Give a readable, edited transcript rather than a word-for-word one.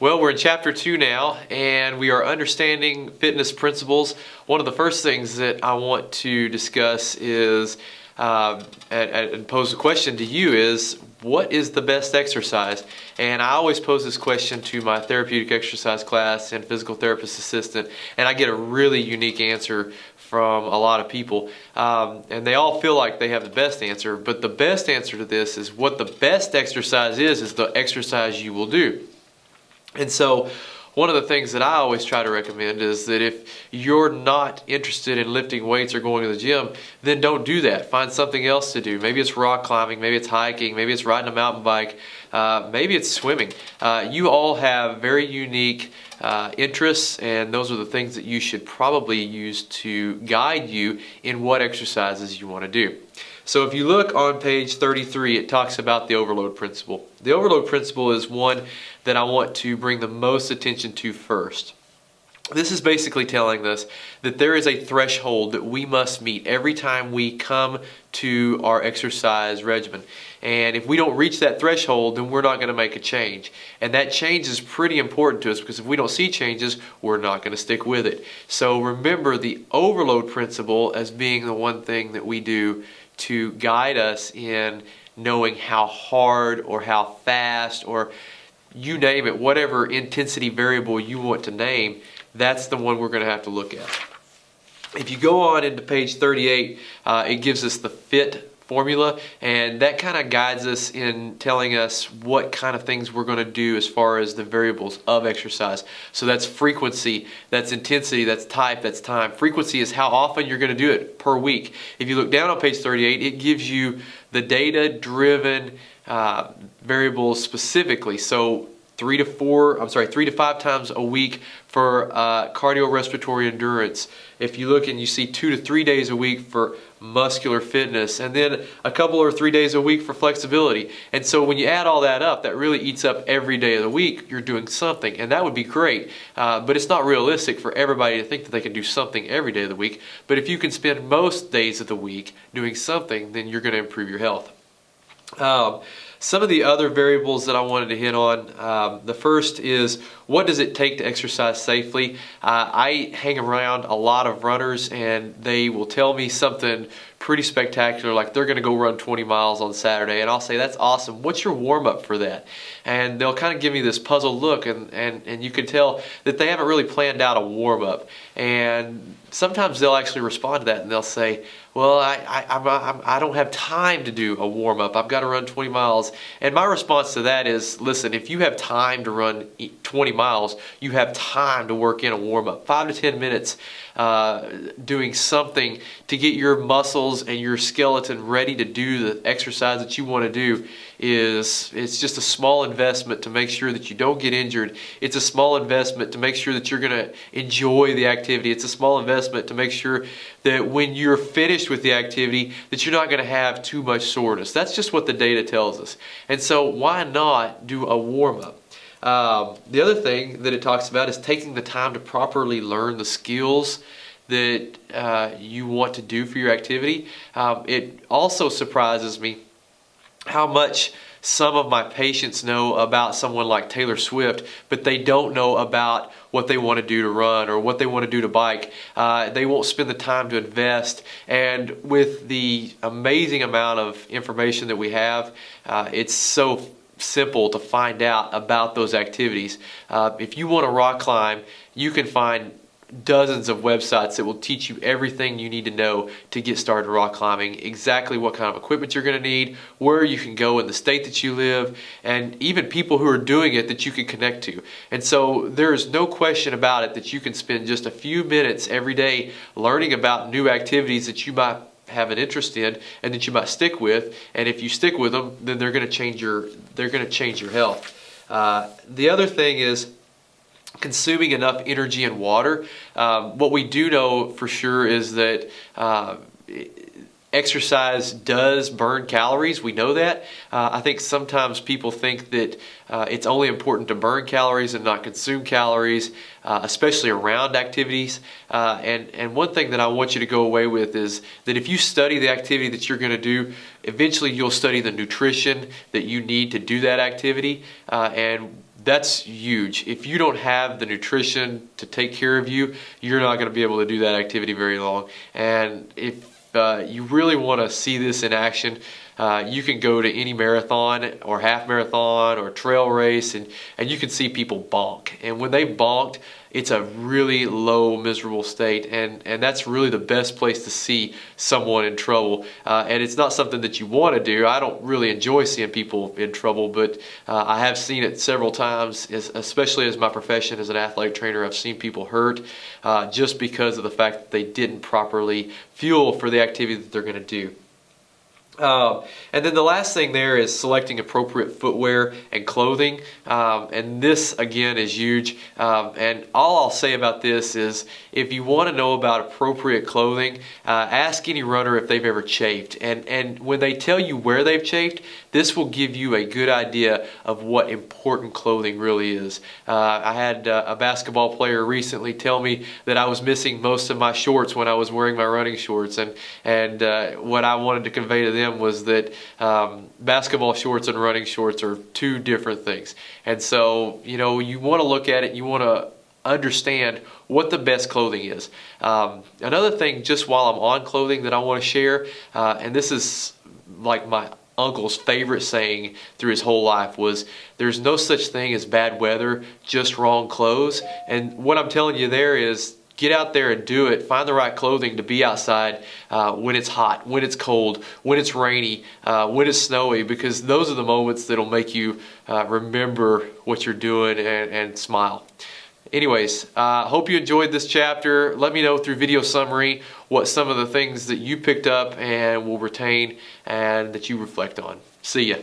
Well, we're in chapter 2 now, and we are understanding fitness principles. One of the first things that I want to discuss is, and pose a question to you is, what is the best exercise? And I always pose this question to my therapeutic exercise class and physical therapist assistant, and I get a really unique answer from a lot of people. And they all feel like they have the best answer, but the best answer to this is what the best exercise is the exercise you will do. And so one of the things that I always try to recommend is that if you're not interested in lifting weights or going to the gym, then don't do that. Find something else to do. Maybe it's rock climbing, maybe it's hiking, maybe it's riding a mountain bike, maybe it's swimming. You all have very unique interests, and those are the things that you should probably use to guide you in what exercises you want to do. So if you look on page 33, it talks about the overload principle. The overload principle is one that I want to bring the most attention to first. This is basically telling us that there is a threshold that we must meet every time we come to our exercise regimen. And if we don't reach that threshold, then we're not going to make a change. And that change is pretty important to us, because if we don't see changes, we're not going to stick with it. So remember the overload principle as being the one thing that we do to guide us in knowing how hard or how fast, or you name it, whatever intensity variable you want to name, that's the one we're going to have to look at. If you go on into page 38, it gives us the FIT formula, and that kind of guides us in telling us what kind of things we're going to do as far as the variables of exercise. So that's frequency, that's intensity, that's type, that's time. Frequency is how often you're going to do it per week. If you look down on page 38, it gives you the data-driven variables specifically. So 3 to 5 times a week for cardiorespiratory endurance. If you look and you see 2 to 3 days a week for muscular fitness, and then a couple or 3 days a week for flexibility. And so when you add all that up, that really eats up every day of the week. You're doing something, and that would be great. But it's not realistic for everybody to think that they can do something every day of the week. But if you can spend most days of the week doing something, then you're going to improve your health. Some of the other variables that I wanted to hit on, the first is, what does it take to exercise safely? I hang around a lot of runners, and they will tell me something pretty spectacular, like they're going to go run 20 miles on Saturday, and I'll say, that's awesome. What's your warm-up for that? And they'll kind of give me this puzzled look, and you can tell that they haven't really planned out a warm-up. And sometimes they'll actually respond to that, and they'll say, well, I don't have time to do a warm-up. I've got to run 20 miles. And my response to that is, listen, if you have time to run 20 miles, you have time to work in a warm-up. 5 to 10 minutes doing something to get your muscles and your skeleton ready to do the exercise that you want to do it's just a small investment to make sure that you don't get injured. It's a small investment to make sure that you're going to enjoy the activity. It's a small investment to make sure that when you're finished with the activity, that you're not going to have too much soreness. That's just what the data tells us. And so why not do a warm-up? The other thing that it talks about is taking the time to properly learn the skills that you want to do for your activity. It also surprises me how much some of my patients know about someone like Taylor Swift, but they don't know about what they want to do to run or what they want to do to bike. They won't spend the time to invest. And with the amazing amount of information that we have, it's so simple to find out about those activities. If you want to rock climb, you can find dozens of websites that will teach you everything you need to know to get started rock climbing, exactly what kind of equipment you're going to need, where you can go in the state that you live, and even people who are doing it that you can connect to. And so there is no question about it that you can spend just a few minutes every day learning about new activities that you might have an interest in and that you might stick with. And if you stick with them, then they're going to change your health. The other thing is consuming enough energy and water. What we do know for sure is that exercise does burn calories. We know that. I think sometimes people think that it's only important to burn calories and not consume calories, especially around activities. And one thing that I want you to go away with is that if you study the activity that you're going to do, eventually you'll study the nutrition that you need to do that activity. And That's huge. If you don't have the nutrition to take care of you, you're not going to be able to do that activity very long. And if you really want to see this in action, you can go to any marathon or half marathon or trail race, and you can see people bonk. And when they bonked, it's a really low, miserable state, and that's really the best place to see someone in trouble. And it's not something that you want to do. I don't really enjoy seeing people in trouble, but I have seen it several times, especially as my profession as an athletic trainer. I've seen people hurt just because of the fact that they didn't properly fuel for the activity that they're going to do. And then the last thing there is selecting appropriate footwear and clothing, and this again is huge. And all I'll say about this is, if you want to know about appropriate clothing, ask any runner if they've ever chafed, and when they tell you where they've chafed, this will give you a good idea of what important clothing really is. I had a basketball player recently tell me that I was missing most of my shorts when I was wearing my running shorts, and what I wanted to convey to them was that basketball shorts and running shorts are two different things. And so, you know, you want to look at it, you want to understand what the best clothing is. Another thing, just while I'm on clothing, that I want to share, and this is like my uncle's favorite saying through his whole life, was there's no such thing as bad weather, just wrong clothes. And what I'm telling you there is, get out there and do it. Find the right clothing to be outside when it's hot, when it's cold, when it's rainy, when it's snowy, because those are the moments that'll make you remember what you're doing and smile. Anyways, hope you enjoyed this chapter. Let me know through video summary what some of the things that you picked up and will retain and that you reflect on. See ya.